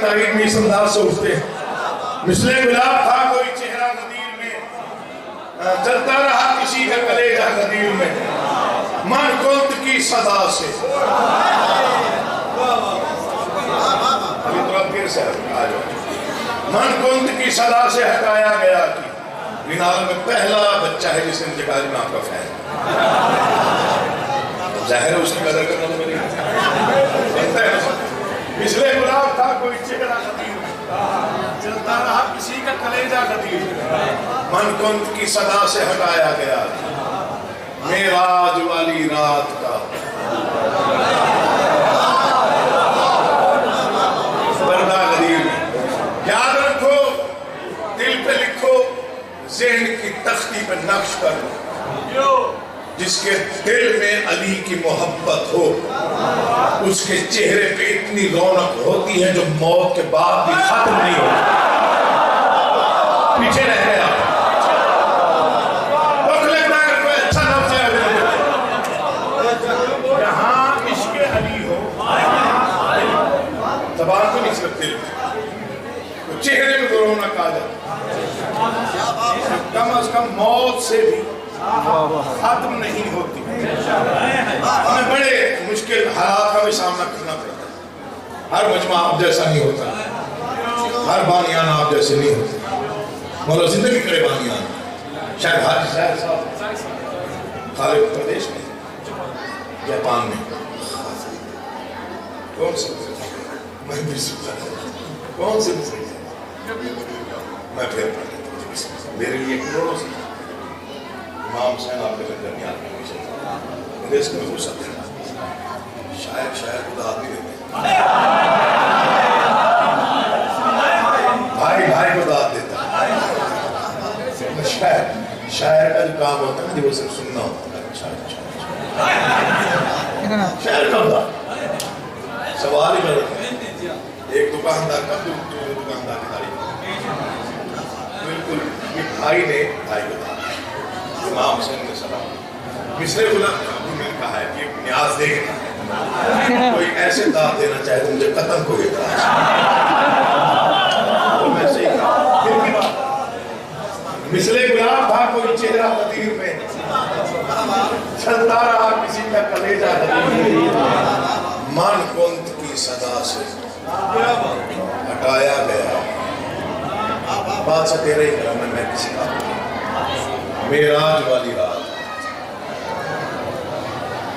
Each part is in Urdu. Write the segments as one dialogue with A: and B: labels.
A: تعریف میں اس انداز سے اٹھتے ہیں. مثل گلاب تھا کوئی چہرہ غدیر میں, چلتا رہا کسی کا کلیجہ غدیر میں, من کنت کی صدا سے. ابھی تو اب پھر سے آ جاؤ. من کنت کی صدا سے ہٹایا گیا کہ رینال میں پہلا بچہ ہے جس نے مجھے کہا میں آپ کا فین. ظاہر ہے اس کی قدر کرنا تو میری بنتا ہے. مثل گلاب تھا کوئی چہرہ غدیر میں, چلتا رہا کسی کا کلیجہ غدیر میں, من کنت کی صدا سے ہٹایا گیا معراج والی رات کا پردہ غدیر میں. یاد رکھو, دل پہ لکھو, ذہن کی تختی پہ نقش کر لو, جس کے دل میں علی کی محبت ہو اس کے چہرے پہ اتنی رونق ہوتی ہے جو موت کے بعد بھی ختم نہیں ہوتی. پیچھے رہ گیا اچھا لفظ ہے یہاں عشق علی ہو, زبان تو نہیں صرف دل تو چہرے پہ رونق آ جائے, کم از کم موت سے بھی ختم نہیں ہوتی. ہمیں بڑے مشکل حالات کا بھی سامنا کرنا پڑتا ہے. ہر مجمع آپ جیسا نہیں ہوتا, ہر بانیان آپ جیسے نہیں ہوتے. مولا زندگی کرے بانیان. شاید حاجی صاحب خارج پردیش میں, جاپان میں, کون سے میں بھی سکتا کون سے میں پھر پڑھ لیتا ہوں. میرے لیے کروڑوں سے امام حسین آپ کے درمیان میں مجھے اس میں ہو سکتے ہیں. شاید خدا آدمی دیتے ہیں, بھائی کو داد دیتا ہے. شاعر کا جو کام ہوتا ہے وہ صرف سننا ہوتا ہے. شاعر کا ہوتا سوال ہی کرتا ایک دکاندار کا دوسرے دکاندار کی تعریف. بالکل یہ بھائی نے بھائی کو داد, امام حسین نے سلام. مثل گلاب میں نے کہا ہے کہ نیاز دیکھنا ہے, کوئی ایسے داد دینا چاہے تو مجھے قتل کو یہ کہا. میں صحیح کہا پھر کی بات. مثل گلاب تھا کوئی چہرہ غدیر میں, چلتا رہا کسی کا کلیجہ غدیر میں, من کنت کی صدا سے ہٹایا گیا. بات سے تیرے ہی کرم میں کسی کا معراج والی رات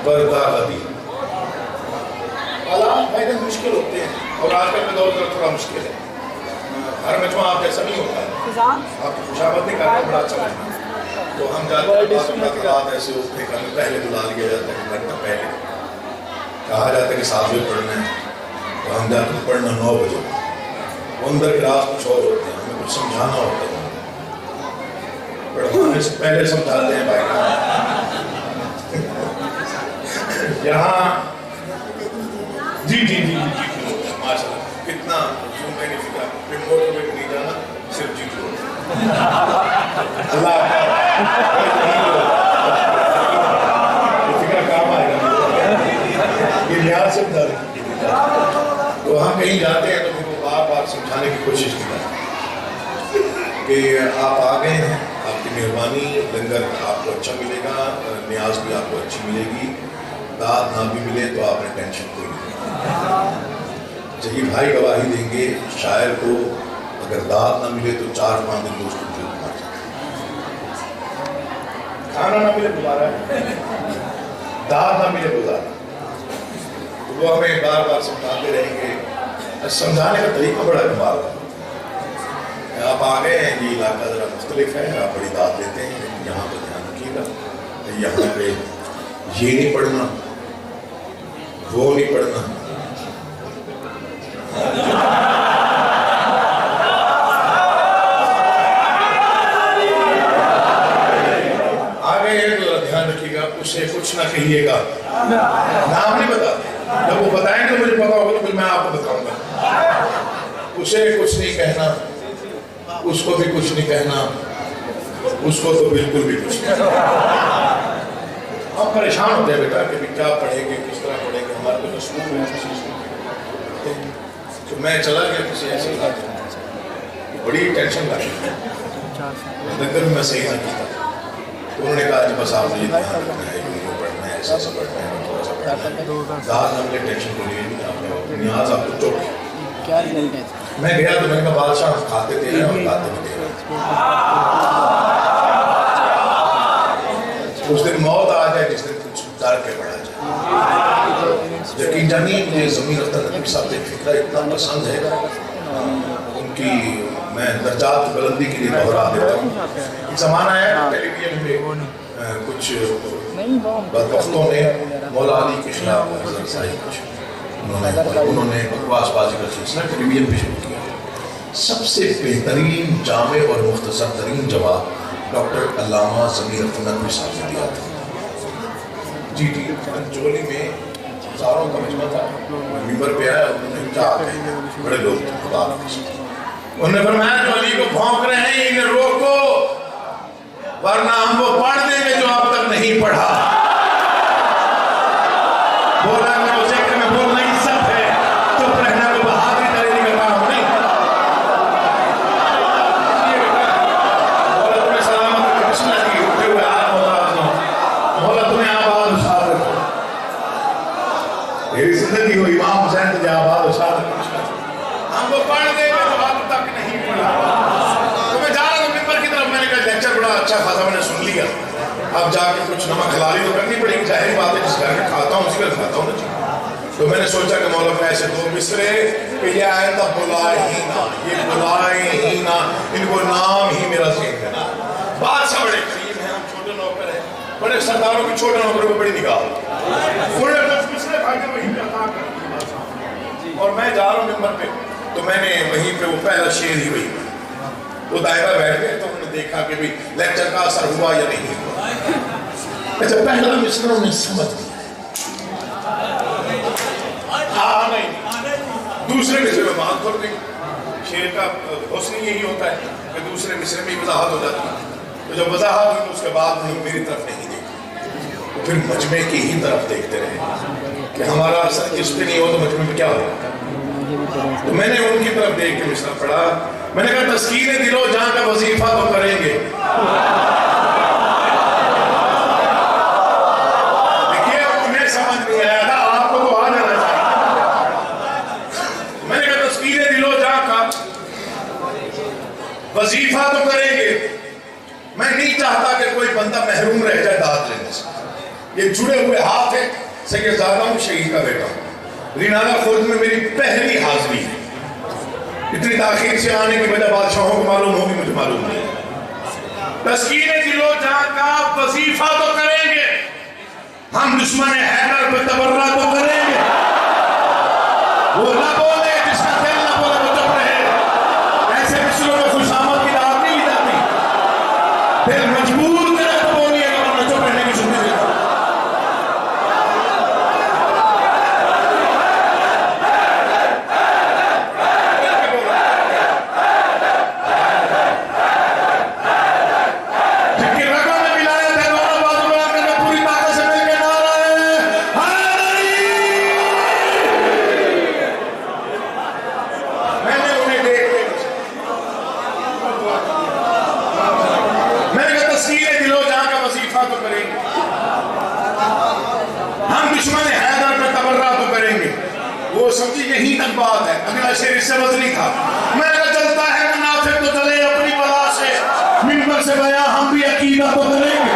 A: پردہ غدیر. حالات بہت مشکل ہوتے ہیں اور آج کل کے دور پر تھوڑا مشکل ہے. ہر مجمع آپ جیسا نہیں ہوتا ہے, آپ کی خوشامد نہیں کرتے بڑا اچھا مجمع. تو ہم جاتے ہیں بات ایسے اٹھنے کا پہلے بلا لیا جاتا ہے, گھنٹہ پہلے کہا جاتا ہے کہ 7 بجے پڑھنا ہے, تو ہم جاتے ہیں پڑھنا 9 بجے. اندر کلاس کچھ اور ہوتے ہیں, ہمیں کچھ سمجھانا ہوتا ہے, پڑھانے سے پہلے سمجھاتے ہیں بھائی. یہاں جی ماشاء اللہ کتنا میں نے فکر ریموٹ میں نہیں جانا, صرف جی اللہ فکر کام آئے گا. یہ لحاظ سے بتا رہے تو ہم کہیں جاتے ہیں تو پھر وہ بار بار سمجھانے کی کوشش کرتا ہے کہ آپ آ گئے ہیں, آپ کی مہربانی, لنگر آپ کو اچھا ملے گا, نیاز بھی آپ کو اچھی ملے گی, داد نہ بھی ملے تو آپ نے ٹینشن کوئی نہیں. جی بھائی گواہی دیں گے, شاعر کو اگر داد نہ ملے تو 4-5 دن دوست کو مار جاتا. کھانا نہ ملے دوبارہ, داد نہ ملے گزارا. تو وہ ہمیں بار بار سمجھاتے رہیں گے. سمجھانے کا طریقہ بڑا کمال ہے. آپ آ گئے ہیں, یہ علاقہ ذرا مختلف ہے, آپ بڑی داد دیتے ہیں, یہاں پہ دھیان رکھیے گا, یہاں پہ یہ نہیں پڑھنا, وہ نہیں پڑھنا. آگے ہیں تو دھیان رکھیے گا, اسے کچھ نہ کہیے گا, نام نہیں بتاتے. جب وہ بتائیں گے مجھے پتا ہوگا تو پھر میں آپ کو بتاؤں گا. اسے کچھ نہیں کہنا, اس کو بھی کچھ نہیں کہنا, اس کو تو بالکل بھی کچھ نہیں. ہم پریشان ہوتے ہیں بیٹا کہ کیا پڑھیں گے, کس طرح پڑھیں گے, ہمارے کو اسلوب ہے تو میں چلا گیا کسی ایسے علاقے میں، بڑی ٹینشن لگی، لنگر میں صحیح نہ کیتا، تو انہوں نے کہا کہ بس آپ نے یہ دھیان رکھنا ہے، یوں پڑھنا ہے، ایسا پڑھنا ہے، تھوڑا سا پڑھنا ہے، دار نام کے ٹینشن کو لیے نہیں، آپ نے نیاز آپ کو چوک میں گیا تو میں نے کہا بادشاہ کھاتے تھے اور کھاتے بھی تھے، اس دن موت آ جائے جس دن کچھ ڈر کے پڑا جائے، یقین جانیے مجھے ضمیر اختر نقوی صاحب کے فکرہ اتنا پسند ہے، ان کی میں درجات بلندی کے لیے دہرا دیتا ہوں. ایک زمانہ ہے ٹیلی ویژن میں کچھ بدبختوں نے مولا علی کے خلاف رسائی کچھ انہوں نے بکواس بازی کا سلسلہ ٹیلی ویژن پہ شروع کیا. سب سے بہترین جامع اور مختصر ترین جواب ڈاکٹر علامہ ضمیر اختر نقوی صاحب نے دیا تھا. جی جولی میں ہزاروں کا مجمع تھا، ممبر پہ آیا، انہوں نے کیا کہا، بڑے لوگ تھے خدا کے ساتھ، انہوں نے فرمایا جو علی کو بھونک رہے ہیں انہیں روکو ورنہ ہم وہ پڑھ دیں گے جو اب تک نہیں پڑھا. بولا کہ اسے کہ میں بولنا ہی سب ہے، چپ رہنا کو بہادری ترینی کا کام نہیں. بولا تمہیں سلامت کے بسم اللہ کی اٹھے ہوئے ہاتھ مولا دوں، بولا تمہیں آباد و شاد رکھو. میری زندگی ہو امام حسین تجھے آباد و شاد رکھو، ہم وہ پڑھ دیں گے جو اب تک نہیں پڑھا. تو میں جا رہا ہوں ممبر کی طرف، میں نے کہا لیکچر بڑا اچھا خاصا میں نے سن لیا، اب جا کے کچھ نمک حلالی تو کرنی پڑے گی، ظاہر بات ہے جس گھر میں کھاتا ہوں اسی گھر کھاتا ہوں نا جی. تو میں نے سوچا کہ مولا میں ایسے دو مصرے کہ یہ آئندہ بلائے ہی نہ، یہ بلائے ہی نہ، ان کو نام ہی میرا ذکر ہے نا. بادشاہ بڑے کریم ہیں، ہم چھوٹے نوکر ہیں، بڑے سرداروں کی چھوٹے نوکروں کو بڑی نگاہ انہوں نے دس مصرے بھائی نے وہیں پہ عطا کر دی. اور میں جا رہا ہوں ممبر پہ، تو میں نے وہیں پہ وہ پہلا شعر ہی وہی وہ دائرہ بیٹھ گئے، تو انہوں نے دیکھا کہ بھی لیکچر کا اثر ہوا یا نہیں ہوا. اچھا پہلا مصرع انہیں سمجھ دیا ہاں نہیں، دوسرے مصرے میں بات کر گئی. شعر کا حسن یہی ہوتا ہے کہ دوسرے مصرے میں وضاحت ہو جاتی ہے، تو جب وضاحت ہوئی تو اس کے بعد انہوں میری طرف نہیں دیکھی، تو پھر مجمع کی ہی طرف دیکھتے رہے کہ ہمارا اثر کس پہ نہیں ہو تو مجمع میں کیا ہوگا. تو میں نے ان کی طرف دیکھ کے مصرع پڑھا، میں نے کہا تسکین دل و جان کا وظیفہ تو کریں گے. دیکھیے انہیں سمجھ نہیں آیا تھا، آپ کو تو آ جانا چاہیے. میں نے کہا تسکین دل و جان کا وظیفہ تو کریں گے. میں نہیں چاہتا کہ کوئی بندہ محروم رہ جائے داد لینے سے. یہ جڑے ہوئے ہاتھ ہیں، سید زادہ ہوں، شہید کا بیٹا ہوں. رینالہ خورد میں میری پہلی حاضری ہے، اتنی تاخیر سے آنے کی وجہ بادشاہوں کو معلوم ہوگی، مجھے معلوم نہیں. تسکین دل و جان کا وظیفہ تو کریں گے، ہم دشمن حیدر پہ تبرہ تو کریں گے. وہ نہ بولے جس کا دل نہ بولے وہ چپ رہے. ایسے مصروں میں خوش آمد کی دعوت نہیں لی جاتی، پھر مجبور کرے تو بولیے گا ورنہ چپ رہنے کی سنی دیتا. سمجھی یہیں تک بات ہے، اگلا شعر اس سے وزنی تھا. میں اگر چلتا ہے منافق تو چلے اپنی بلا سے، ممبر سے بیان ہم بھی عقیدہ تو کریں گے.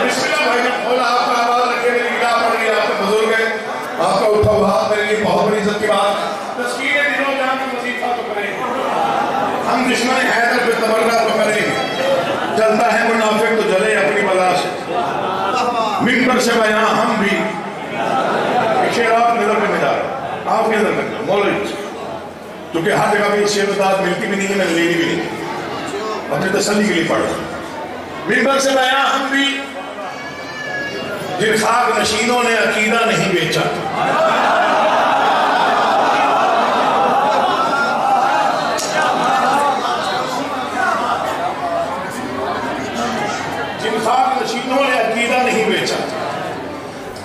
A: بسم اللہ بھائی جب کھولا، آپ کا آواز رکھے میری نگاہ پڑ گئی، آپ کے بزرگ ہیں، آپ کا اٹھا ہوا ہاتھ میرے لیے بہت بڑی عزت کی بات ہے. تسکین دل و جان کا وظیفہ تو کریں گے، ہم دشمن حیدر پہ تبرہ تو کریں گے. چلتا ہے منافق تو جلے اپنی بلا سے، ممبر سے بیان ہم بھی. شعر آپ نظر میں جا رہا، آپ کی نظر میں مولوی کیونکہ ہر جگہ بھی شعر اتاد ملتی بھی نہیں ہے، میں لینی بھی نہیں، اپنی تسلی کے لیے پڑھ رہا. ممبر سے بیان ہم بھی، جن خاک نشینوں نے عقیدہ نہیں بیچا. جن خاک نشینوں نے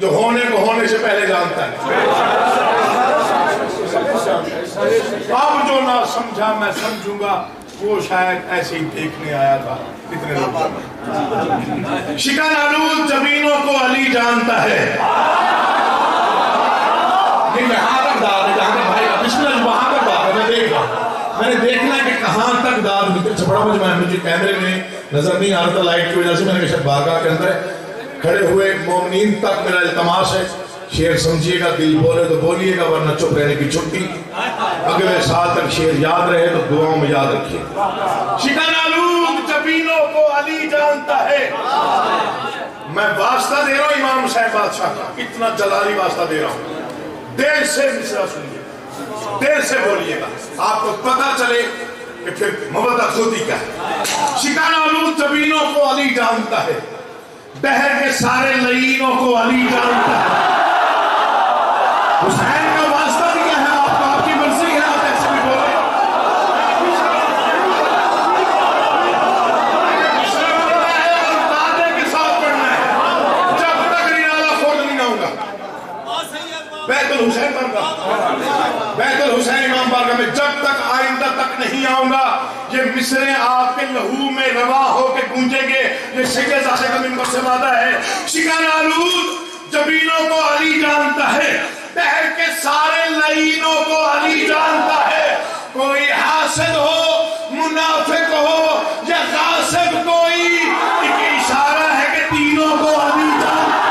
A: جو ہونے کو ہونے سے پہلے جانتا ہے. اب جو نہ سمجھا میں سمجھوں گا وہ شاید ایسے ہی دیکھنے آیا تھا. کتنے لوگ شکن آلود جبینوں کو علی جانتا ہے. نہیں میں ہاں تک دار ہے جہاں بھائی بسم اللہ وہاں تک دار ہے. میں دیکھ رہا میں نے دیکھنا کہ کہاں تک دار ہوئی. بڑا مجھے کیمرے میں نظر نہیں آ رہا تھا لائٹ کی وجہ سے. میں نے کہا شاید بارگاہ کے اندر کھڑے ہوئے مومنین تک میرا التماس ہے شعر سمجھیے گا دل بولے تو بولیے گا ورنہ چپ رہنے کی چھٹی. اگلے سال تک شعر یاد رہے تو دعاؤں میں یاد رکھیے. شکن آلود جبینوں کو علی جانتا ہے. میں واسطہ دے رہا ہوں امام حسین بادشاہ کا. اتنا جلالی واسطہ دے رہا ہوں. دیر سے مصرع سنیے دیر سے بولیے گا آپ کو پتہ چلے کہ پھر مودت خودی کیا ہے. شکن آلود جبینوں کو علی جانتا ہے. دہر کے سارے لعینوں کو علی جانتا ہے. حسین کا واسطہ دیا ہے آپ کو. آپ کی مرضی ہے آپ ایسے بھی بولے. دادے کے ساتھ پڑھنا ہے جب تک رینالہ فورد نہیں آؤں گا. بیت الحسین بارگاہ بیت الحسین امام بارگاہ میں جب تک آئندہ تک نہیں آؤں گا یہ مصرے آپ کے لہو میں روا ہو کے گونجیں گے. یہ سیدھے زاہد کا منبر سے وعدہ ہے. شکن آلود جبینوں کو علی جانتا ہے. دہر کے سارے لعینوں کو علی جانتا ہے. کوئی حاسد ہو منافق ہو یا غاصب کوئی ایک اشارہ ہے کہ تینوں کو علی جانتا ہے.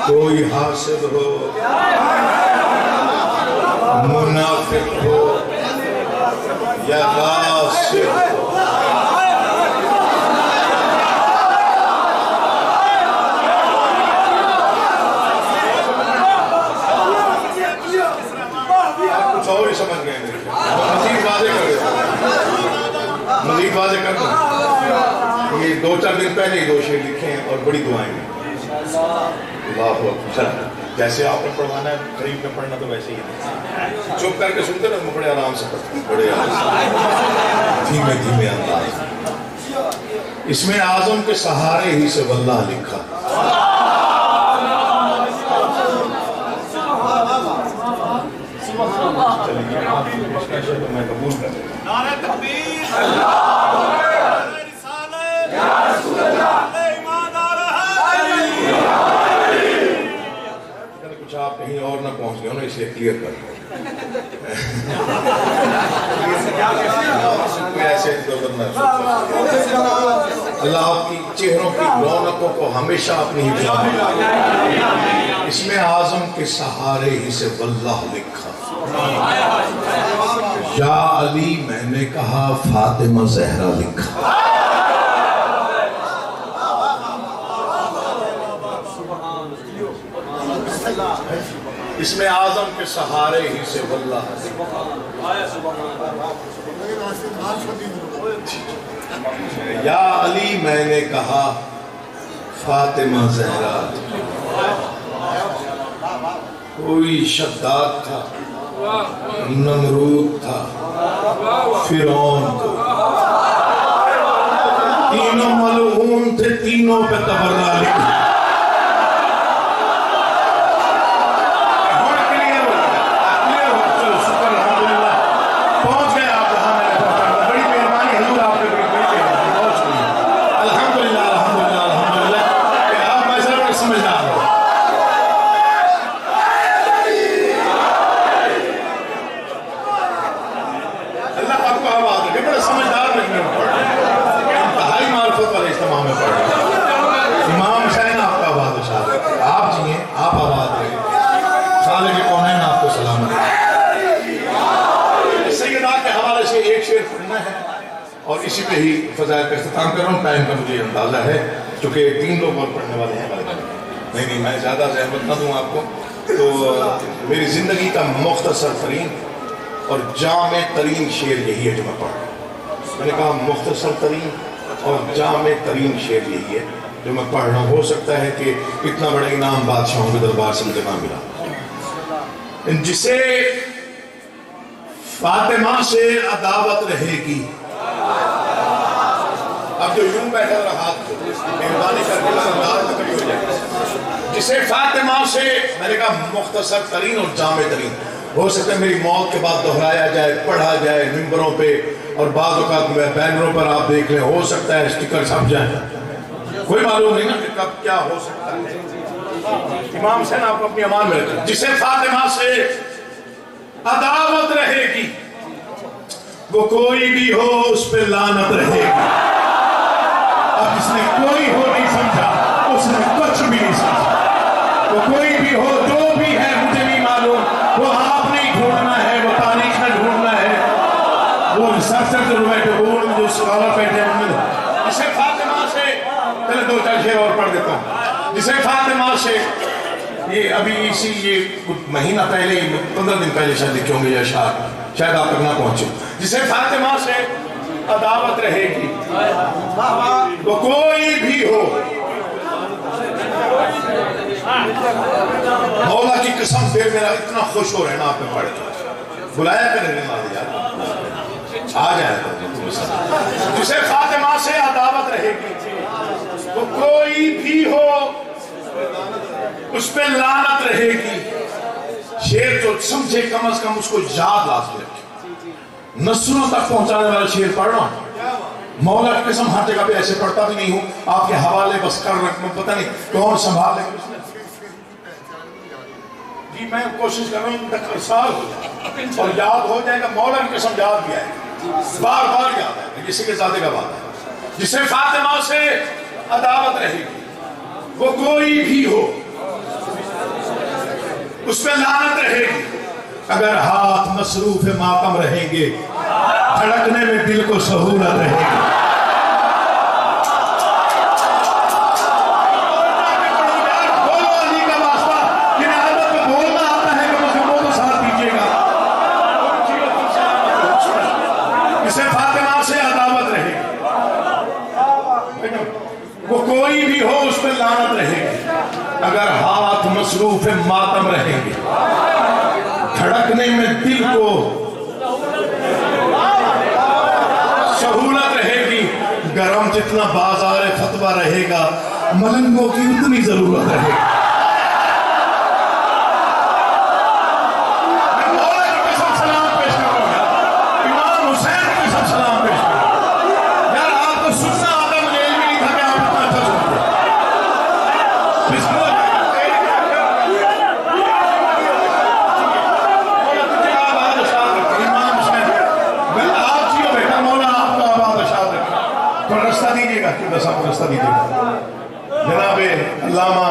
A: کوئی حاسد ہو منافق ہو یا غاصب ہو آپ کچھ اور ہی سمجھ گئے میرے مزید واضح کر دیتا مزید واضح کر دوں. یہ 2-4 دن پہلے ہی 2 شعر لکھے ہیں اور بڑی دعائیں ہیں. اللہ اکبر. جیسے آپ نے پڑھوانا ہے قریب میں پڑھنا تو ویسے ہی ہے. چپ کر کے سنتے نا بڑے آرام سے پڑھتے بڑے آرام سے دھیمے دھیمے انداز. اس میں اعظم کے سہارے ہی سے واللہ لکھا. چلیے آپ کی پیشکش ہے تو میں قبول کر لیتا ہوں. نعرہ تکبیر کچھ آپ کہیں اور نہ پہنچ گئے ہو نا اس لیے کلیئر کر کوئی ایسے اللہ آپ کی چہروں کی رونقوں کو ہمیشہ اپنی حفاظت. اس میں اعظم کے سہارے ہی سے واللہ لکھا. یا علی میں نے کہا فاطمہ زہرا لکھا. اس میں اعظم کے سہارے ہی سے واللہ یا علی میں نے کہا فاطمہ زہرا. کوئی شداد تھا نمرود تھا فرعون تھا تینوں ملعون تھے تینوں پہ تبرہ لکھا. یہی فضائل کا اختتام کر رہا ہوں. ٹائم کا مجھے اندازہ ہے چونکہ 3 لوگ اور پڑھنے والے ہیں ہمارے گھر. نہیں میں زیادہ زحمت نہ دوں آپ کو. تو میری زندگی کا مختصر ترین اور جامع ترین شعر یہی ہے جو میں پڑھ رہا ہوں. میں نے کہا مختصر ترین اور جامع ترین شعر یہی ہے جو میں پڑھ رہا ہوں. ہو سکتا ہے کہ اتنا بڑا انعام بادشاہوں کے دربار سے مجھے نہ ملا. جسے فاطمہ سے عداوت رہے گی. اب جو یوں بیٹھا رہا مہربانی کر کے سردار میں کبھی ہو جائے. جسے فاطمہ سے میں نے کہا مختصر ترین اور جامع ترین. ہو سکتا ہے میری موت کے بعد دہرایا جائے, پڑھا جائے ممبروں پہ, اور بعض اوقات بینروں پر آپ دیکھ لیں. ہو سکتا ہے اسٹیکر چھپ جائیں, کوئی معلوم نہیں نا کہ کب کیا ہو سکتا ہے. امام حسین آپ کو اپنی امان میں رکھیں. جسے فاطمہ سے عداوت رہے گی وہ کوئی بھی ہو اس پہ لعنت رہے گی. اب جس نے کوئی ہو نہیں سمجھا اس نے کچھ بھی نہیں سمجھا. وہ کوئی بھی ہو جو بھی ہے مجھے نہیں معلوم. وہ آپ نہیں ڈھونڈنا ہے, وہ تاریخ میں ڈھونڈنا ہے, وہ ریسرچر جو بیٹھے جو اسکالر بیٹھے ہیں. جسے فاطمہ سے چلے 2-4 شعر اور پڑھ دیتا ہوں. جسے فاطمہ سے یہ ابھی اسی یہ کچھ مہینہ پہلے 15 دن پہلے شاید لکھے ہوں گے یا شاید آپ تک نہ پہنچے. جسے فاطمہ سے عداوت رہے گی وہ کوئی بھی ہو. مولا کی قسم پہ میرا اتنا خوش ہو رہنا آپ نے پڑھ کے بلایا کریں گے مالی یار آ جائے. جسے فاطمہ سے عداوت رہے گی وہ کوئی بھی ہو اس پہ لعنت رہے گی. شعر جو سمجھے کم از کم اس کو یاد لازمی رکھے. نسلوں تک پہنچانے والا شعر پڑھ رہا ہوں. مولا کی قسم ہر جگہ پہ ایسے پڑھتا بھی نہیں ہوں. آپ کے حوالے بس کر رکھ میں پتہ نہیں کون سنبھال لے گا. جی میں کوشش کر رہا ہوں تک ارسال ہو جائے اور یاد ہو جائے گا. مولا کی قسم یاد بھی آئے گا, بار بار یاد آئے گا. کسی کے ذاتے کا بات ہے. جسے فاطمہ سے عداوت رہے گی وہ کوئی بھی ہو اس پہ لعنت رہے گی. اگر ہاتھ مصروف ماتم رہیں گے دھڑکنے میں دل کو سہولت رہے گی. بولو علی کا واسطہ جنہیں عدد میں بولنا آتا ہے کہ مجھے بولو ساتھ دیجئے گا. اسے فاطمہ سے عداوت رہے گی وہ کوئی بھی ہو اس پہ لعنت رہے گی. اگر ہاتھ مصروف ماتم رہیں گے دھڑکنے میں دل کو سہولت رہے گی. گرم جتنا بازار فتوہ رہے گا ملنگوں کی اتنی ضرورت رہے گی. میں مولا کی قسم سلام پیش کروں گا, امام حسین کی قسم سلام پیش کروں گا. یار آپ کو سننا آتا مجھے علم نہیں تھا کہ آپ اتنا اچھا سنتے. بسم اللہ. رستہ دیجئے گا کہ بس آپ رستہ دیجئے گا. جناب علامہ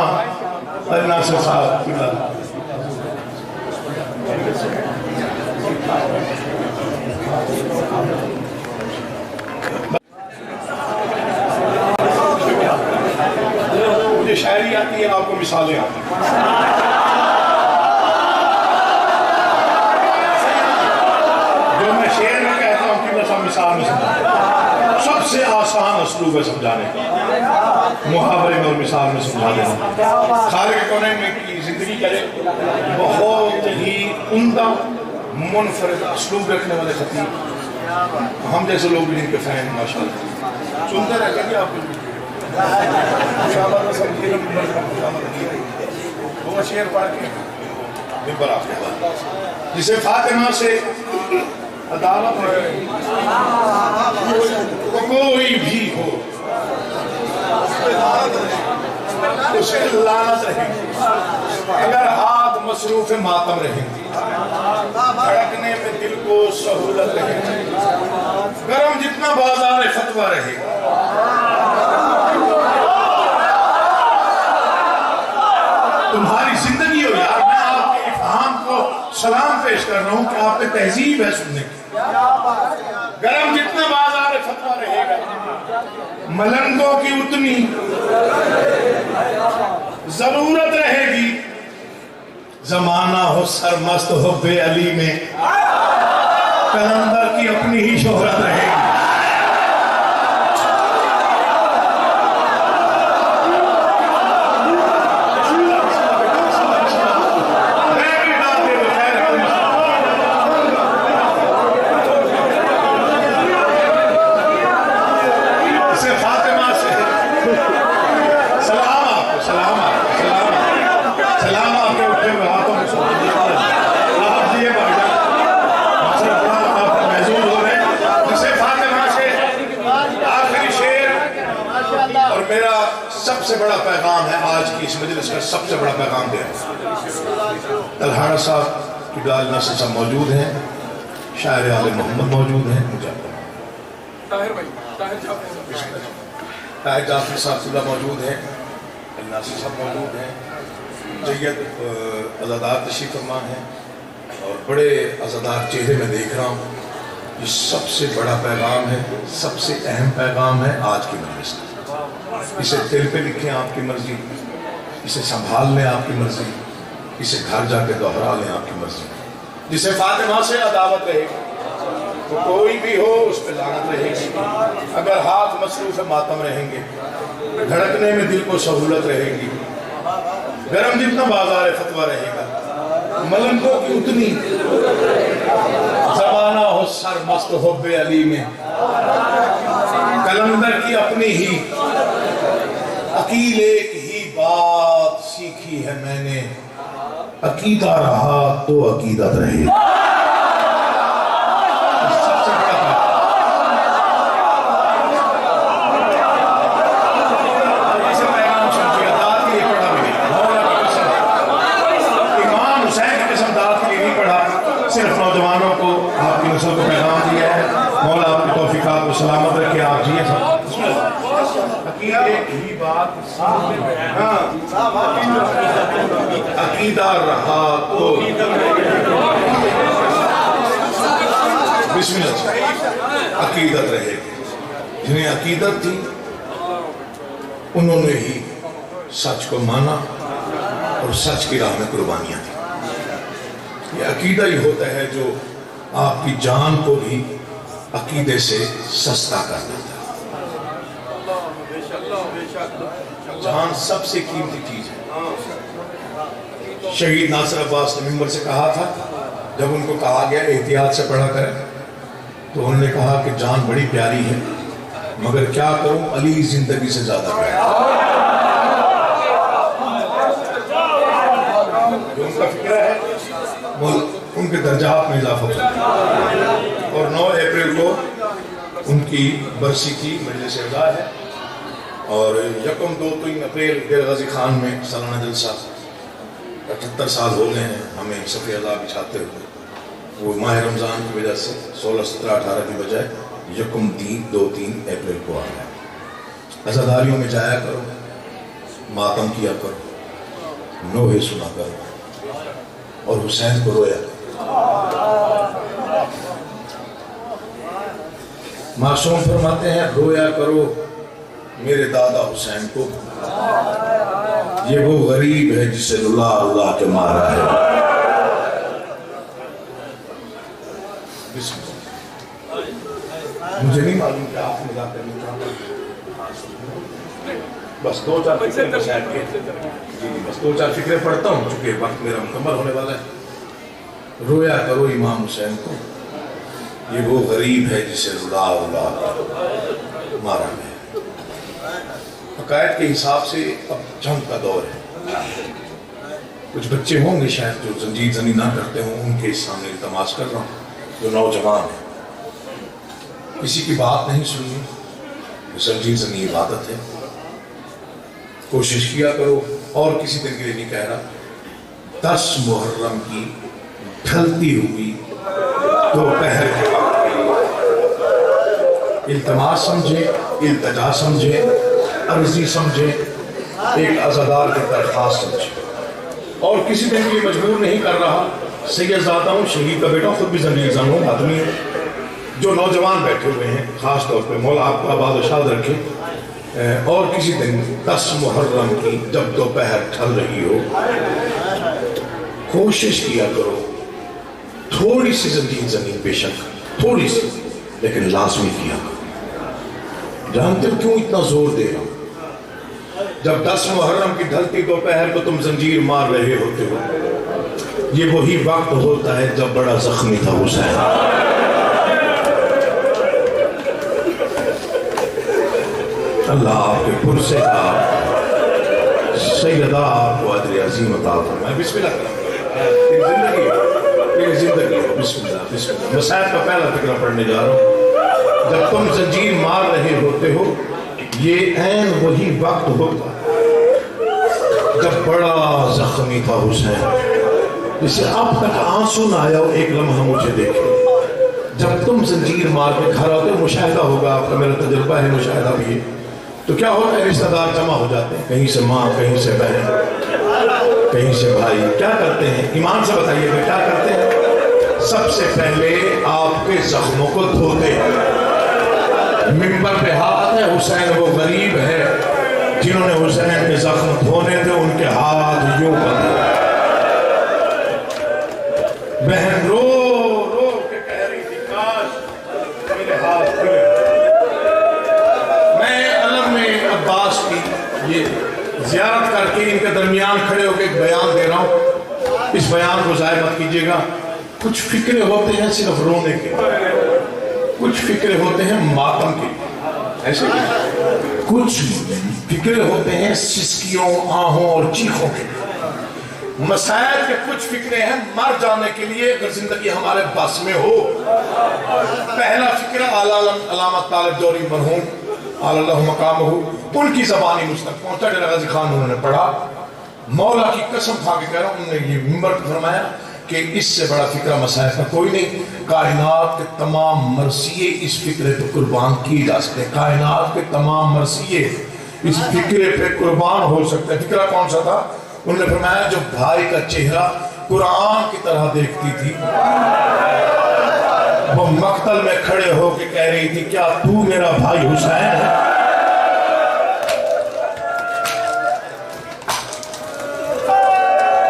A: علی ناصر صاحب کی بات مجھے شاعری آتی ہے, آپ کو مثالیں آتی ہیں. جو میں شعر میں کہتا ہوں کہ بس مثال میں سمجھا. سب سے آسان اسلوب ہے سمجھانے کا, محاورے میں اور مثال میں سمجھا دینا. خالق کونین میں کی زندگی کرے بہت ہی عمدہ منفرد اسلوب رکھنے والے خطیب. ہم جیسے لوگ بھی ان کے فین ہیں ماشاءاللہ. سنتے رہتے ہیں آپ کو وہ شعر پڑھ کے ممبر آپ کے بعد. جسے فاطمہ سے عدالت رہے کوئی بھی ہو اسے لعنت رہے گی. اگر ہاتھ مصروف ماتم رہے گی دھڑکنے میں دل کو سہولت رہے گی. گرم جتنا بازار فتوہ رہے گا. تمہاری زندگی ہو یار. میں آپ کے افہام کو سلام پیش کر رہا ہوں کہ آپ پہ تہذیب ہے سننے کی. گرم جتنا بازار فتوہ رہے گا ملنگوں کی اتنی ضرورت رہے گی، زمانہ ہو سرمست حب علی میں، کلندر کی اپنی ہی شہرت رہے گی۔ سب سے بڑا پیغام ہے آج کی اس مجلس کا، سب سے بڑا پیغام دیا ہے۔ طلحہ صاحب کی ڈال ناصر صاحب موجود ہیں، شاعر آل محمد موجود ہیں، طاہر جعفری صاحب موجود ہیں، ناصر صاحب موجود ہیں، جید عزادار تشریف فرما ہیں، اور بڑے عزادار چہرے میں دیکھ رہا ہوں۔ یہ سب سے بڑا پیغام ہے، سب سے اہم پیغام ہے آج کی مجلس کا۔ اسے دل پہ لکھیں آپ کی مرضی، اسے سنبھال لیں آپ کی مرضی، اسے گھر جا کے دوہرا لیں آپ کی مرضی۔ جسے فاطمہ سے عداوت رہے گی، تو کوئی بھی ہو اس پہ لعنت رہے گی۔ اگر ہاتھ مصروف ماتم رہیں گے، دھڑکنے میں دل کو سہولت رہے گی۔ گرم جتنا بازار فتویٰ رہے گا، ملنگوں کی اتنی زمانہ ہو سرمست حب علی میں، کلندر کی اپنی ہی عقیل ایک ہی بات سیکھی ہے میں نے، عقیدہ رہا تو عقیدت رہے۔ سب سے بڑا اسے پیغام سمجھے داد کے لیے پڑھا بھی نہیں، مولا کی قسم، امام حسین کی قسم داد کے لیے نہیں پڑھا، صرف نوجوانوں کو آپ کی نسل کو پیغام دیا ہے۔ مولا آپ کی توفیقات کو سلامت رکھے، آپ جیئے سب ایک ہی بات، عقیدہ رہا تو بسم اللہ عقیدت رہے گی۔ جنہیں عقیدت تھی انہوں نے ہی سچ کو مانا اور سچ کی راہ میں قربانیاں دی۔ یہ عقیدہ ہی ہوتا ہے جو آپ کی جان کو بھی عقیدے سے سستا کر دیتا ہے۔ جان سب سے قیمتی چیز ہے۔ شہید ناصر عباس نے ممبر سے کہا تھا، جب ان کو کہا گیا احتیاط سے پڑھا کریں، تو انہوں نے کہا کہ جان بڑی پیاری ہے، مگر کیا کروں، علی زندگی سے زیادہ پیاری۔ جو ان کا فکر ہے وہ ان کے درجات میں اضافہ کرتا ہے۔ اور 9 اپریل کو ان کی برسی کی مجلس اعزاز ہے، اور 1 2 3 اپریل دیر غازی خان میں سالانہ جلسہ 78 سال ہو گئے ہیں ہمیں صفِ اعزاز بچھاتے ہوئے۔ وہ ماہ رمضان کی وجہ سے 16 17 18 کی بجائے 1 3 2 3 اپریل کو آ رہا ہے۔ عزاداریوں میں جایا کرو، ماتم کیا کرو، نوحے سنا کرو، اور حسین کو رویا کرو۔ معصوم فرماتے ہیں رویا کرو میرے دادا حسین کو، یہ وہ غریب ہے جسے رلا رلا کے مارا ہے۔ بسم اللہ۔ مجھے نہیں معلوم کہ آپ مزا کرنے چاہتے ہیں، بس 2 4 فکریں بسیٹ کے بس 2 4 فکریں پڑھتا ہوں، چونکہ وقت میرا مکمل ہونے والا ہے۔ رویا کرو امام حسین کو، یہ وہ غریب ہے جسے رلا رلا کے مارا ہے۔ عقائد کے حساب سے اب جنگ کا دور ہے، کچھ بچے ہوں گے شاید جو زنجیر زنی نہ کرتے ہوں، ان کے سامنے التماس کر رہا ہوں، جو نوجوان ہیں، کسی کی بات نہیں سننی، زنجیر زنی عبادت ہے، کوشش کیا کرو۔ اور کسی دن کے لیے نہیں کہہ رہا، 10 محرم کی ڈھلتی ہوئی دوپہر کے وقت التماس سمجھے، التجا سمجھے، عرضی سمجھے، ایک عزادار کی درخواست سمجھے، اور کسی دن کے لیے مجبور نہیں کر رہا۔ سید زادہ ہوں، شہید کا بیٹا، خود بھی زنجیر زن ہوں، آدمی ہے۔ جو نوجوان بیٹھے ہوئے ہیں، خاص طور پہ مولا آپ کو آباد و شاد رکھے، اور کسی دن 10 محرم کی جب دوپہر ڈھل رہی ہو کوشش کیا کرو تھوڑی سی زمین بے شک تھوڑی سی لیکن لازمی کیا کرو. جانتے ہو کیوں اتنا زور دے رہا ہوں؟ جب 10 محرم کی ڈھلتی دوپہر کو تم زنجیر مار رہے ہوتے ہو یہ وہی وقت ہوتا ہے جب بڑا زخمی تھا حسین. اللہ آپ کے پرسے کا سیدہ آپ کو عدل عظیم عطا فرمائے. بسم اللہ میری زندگی ہو. بسم اللہ بسم اللہ. مسائل کا پہلا فکرہ پڑھنے جا رہا ہوں. جب تم زنجیر مار رہے ہوتے ہو یہ عین وہی وقت ہوتا جب بڑا زخمی تھا حسین. جسے اب تک آنسو نہ آیا ہو ایک لمحہ مجھے دیکھیں. جب تم زنجیر مار کے گھر آتے ہو مشاہدہ ہوگا آپ کا میرا تجربہ ہے مشاہدہ بھی ہے تو کیا ہوتا ہے رشتہ دار جمع ہو جاتے ہیں کہیں سے ماں کہیں سے بہن کہیں سے بھائی. کیا کرتے ہیں ایمان سے بتائیے کہ کیا کرتے ہیں؟ سب سے پہلے آپ کے زخموں کو دھوتے ہیں. ممبر پہ ہاتھ ہے حسین وہ غریب ہے جنہوں نے حسین کے زخم دھونے تھے ان کے ہاتھ یوں بدلے. بہن رو رو کے کہہ رہی تھی کاش میرے ہاتھ کھلے. میں علم میں عباس کی یہ زیارت کر کے ان کے درمیان کھڑے ہو کے ایک بیان دے رہا ہوں. اس بیان کو ضائع مت کیجیے گا. کچھ فکرے ہوتے ہیں صرف رونے کے کچھ فکرے ہوتے ہیں ماتم کے ایسے کچھ فکرے ہوتے ہیں سسکیوں آہوں اور چیخوں کے. مسائل کے کچھ فکرے ہیں مر جانے کے لیے اگر زندگی ہمارے بس میں ہو. پہلا فکرہ علامہ طالب جوری مرحوم اعلی اللہ مقامہ ان کی زبانی مجھ تک پہنچا. ڈیرہ غازی خان انہوں نے پڑھا. مولا کی قسم کھا کے کہہ رہا ہوں انہوں نے یہ ممبر پر فرمایا کہ اس سے بڑا فکرہ مسائل کا کوئی نہیں. کائنات کے تمام مرثیے اس فکرے پہ قربان کی جا سکتے ہیں. کائنات کے تمام مرثیے اس فکرے پہ قربان ہو سکتے ہیں. فکرہ کون سا تھا؟ انہوں نے فرمایا جو بھائی کا چہرہ قرآن کی طرح دیکھتی تھی وہ مقتل میں کھڑے ہو کے کہہ رہی تھی کیا تو میرا بھائی حسین ہے؟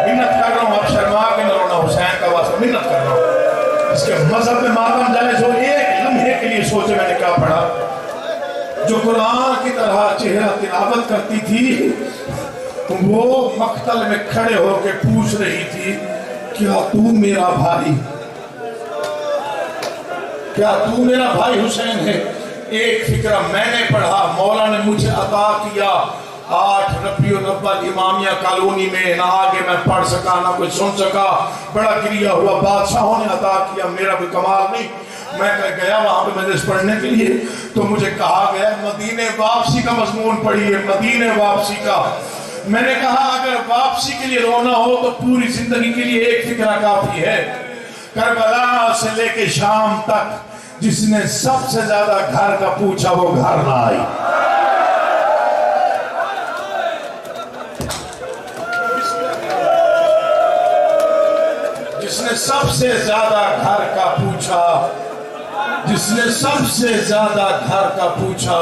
A: منت کر رہا ہوں اب شرما کے نہ رونا حسین کا واسطہ منت کر رہا ہوں. اس کے مذہب میں ماتم جائز ہو ایک لمحے کے لیے سوچے میں نے کیا پڑھا. جو قرآن کی طرح چہرہ تلاوت کرتی تھی وہ مقتل میں کھڑے ہو کے پوچھ رہی تھی کیا تو میرا بھائی کیا تو میرا بھائی حسین ہے؟ ایک فکرہ میں نے پڑھا مولا نے مجھے عطا کیا 8 ربیع الاول امامیہ کالونی میں. نہ آگے میں پڑھ سکا نہ کوئی سن سکا. بڑا گریا ہوا. بادشاہوں نے عطا کیا میرا کوئی کمال نہیں. میں گیا وہاں پہ مجلس پڑھنے کے لیے تو مجھے کہا گیا مدینے واپسی کا مضمون پڑھیے مدینے واپسی کا. میں نے کہا اگر واپسی کے لیے رونا ہو تو پوری زندگی کے لیے ایک فکرہ کافی ہے. کربلا سے لے کے شام تک جس نے سب سے زیادہ گھر کا پوچھا وہ گھر نہ آئی. جس نے سب سے زیادہ گھر کا پوچھا جس نے سب سے زیادہ گھر کا پوچھا.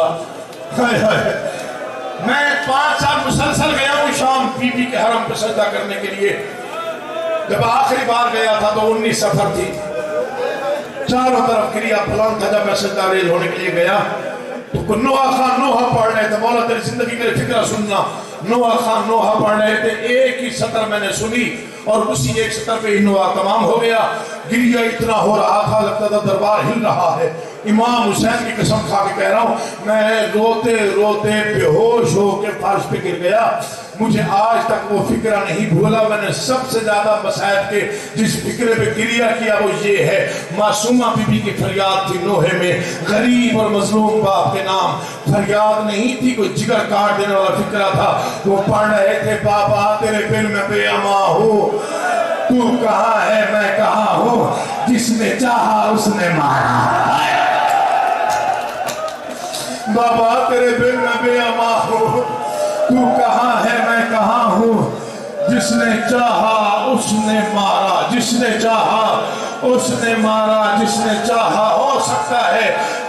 A: میں 5 سال مسلسل گیا ہوں شام بی بی کے حرم پہ سجدہ کرنے کے لیے. جب آخری بار گیا تھا تو 19 سفر تھی. چاروں طرف کریا پھلان تھا. جب میں سجدہ ریز ہونے کے لیے گیا تو نوحہ خان نوحہ پڑھ رہے تھے. مولا تیری زندگی کے لیے فکرہ سننا. نوحہ خان نوحہ پڑھ رہے تھے. ایک ہی سطر میں نے سنی اور اسی ایک سطر پہ ہی نوحہ تمام ہو گیا. گریہ اتنا ہو رہا تھا لگتا تھا دربار ہل رہا ہے. امام حسین کی قسم کھا کے کہہ رہا ہوں میں روتے روتے بے ہوش ہو کے فرش پہ گر گیا. مجھے آج تک وہ فکرہ نہیں بھولا. میں نے سب سے زیادہ مسائل کے جس فکرے پہ گریہ کیا وہ یہ ہے. معصومہ بی بی کی فریاد تھی نوحے میں. غریب اور مظلوم باپ کے نام. فریاد نہیں تھی کوئی جگر کاٹ دینے والا فکرہ تھا. وہ پڑھ رہے تھے بابا تیرے دل میں بے اما ہوں. تو کہاں ہے میں کہاں ہوں. جس نے چاہا اس نے مارا. بابا تیرے دل میں بے اما ہوں. تو کہاں ہے میں کہاں ہوں. جس نے چاہا اس نے مارا. جس نے چاہا اس نے مارا. جس نے چاہا ہو سکتا ہے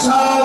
A: 7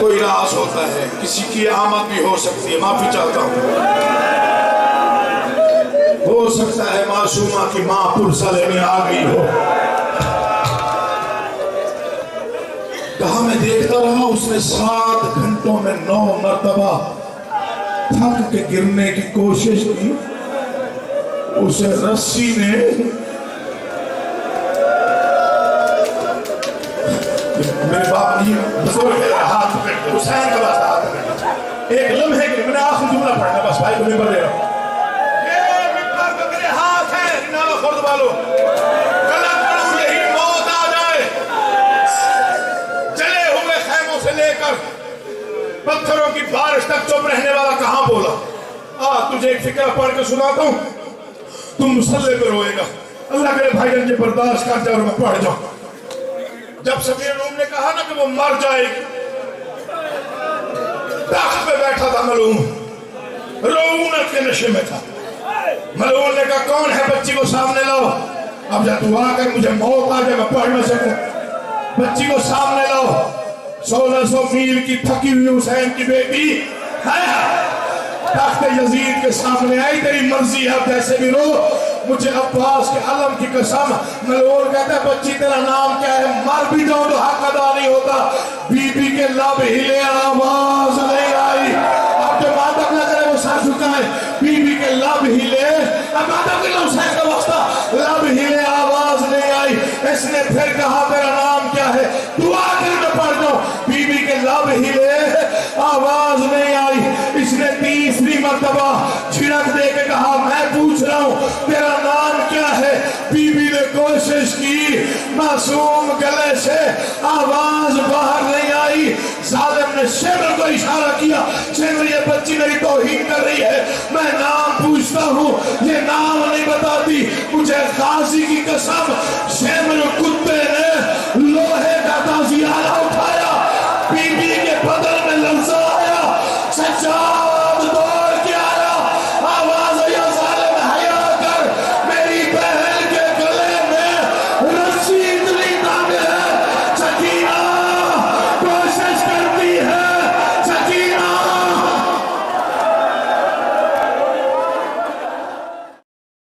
A: کوئی راز ہوتا ہے، کسی کی آمد بھی ہو سکتی ہے، معافی چاہتا ہوں۔ ہو سکتا ہے معصومہ کی ماں پرسہ لینے آ گئی ہو۔ کہا میں دیکھتا رہا، اس نے 7 گھنٹوں میں 9 مرتبہ تھک کے گرنے کی کوشش کی، اسے رسی نے میرے باپ نے بزرگ ہاتھ پکڑ کے حسین کا واسطہ ہاتھ پکڑ کے ایک لمحے کے میں نے آخری جملہ پڑھنا، بس بھائی کو ممبر دے رہا ہوں۔ یہ ممبر پہ میرے ہاتھ ہے، نام خورد والو، غلط پڑھوں یہی موت آ جائے۔ جلے ہوئے خیموں سے لے کر پتھروں کی بارش تک چپ رہنے والا کہاں بولا؟ تجھے ایک فکرہ پڑھ کے سناتا ہوں، تم مسلح پہ روئے گا۔ اللہ کرے بھائی جان یہ برداشت کر جائے اور میں پڑھ جاؤں۔ جب صفی روم نے کہا نا کہ وہ مر جائے گی، تخت پہ بیٹھا تھا ملعون، رعونت کے نشے میں تھا۔ ملعون نے کہا کون ہے، بچی کو سامنے لاؤ۔ اب جب تو آ کر مجھے موت آ جائے میں پڑھ نہ سکوں، بچی کو سامنے لاؤ۔ 1600 میل کی تھکی ہوئی حسین کی بیٹی تخت یزید کے سامنے آئی، تیری مرضی ہے اب جیسے بھی رو، مجھے عباس کے علم کی قسم۔ ملعون کہتا ہے بچی تیرا نام کیا ہے؟ مر بھی جاؤ تو حق ادا نہیں ہوتا۔ بی بی کے لب ہلے، آواز نہیں آئی۔ اب جو مادب نہ کرے وہ سر جھکائے۔ بی بی کے لب ہلے، اب مادب کے حسین کا واسطہ، لب ہلے، آواز نہیں آئی۔ اس نے پھر کہا تیرا نام کیا ہے؟ دعا کر میں پڑھ جاؤں۔ بی بی کے لب ہلے، آواز نہیں آئی۔ اس نے تیسری مرتبہ چھڑک دے کے کہا میں پوچھ رہا ہوں تیرا نام کیا ہے؟ بی بی نے کوشش کی، معصوم گلے سے آواز باہر نہیں آئی۔ ظالم نے شمر کو اشارہ کیا، شمر یہ بچی میری توہین کر رہی ہے، میں نام پوچھتا ہوں یہ نام نہیں بتاتی، مجھے غازی کی قسم۔ شمر کتے نے لوہے کا تازیانہ اٹھایا، بی بی کے بدن میں لرزہ آیا، سجاد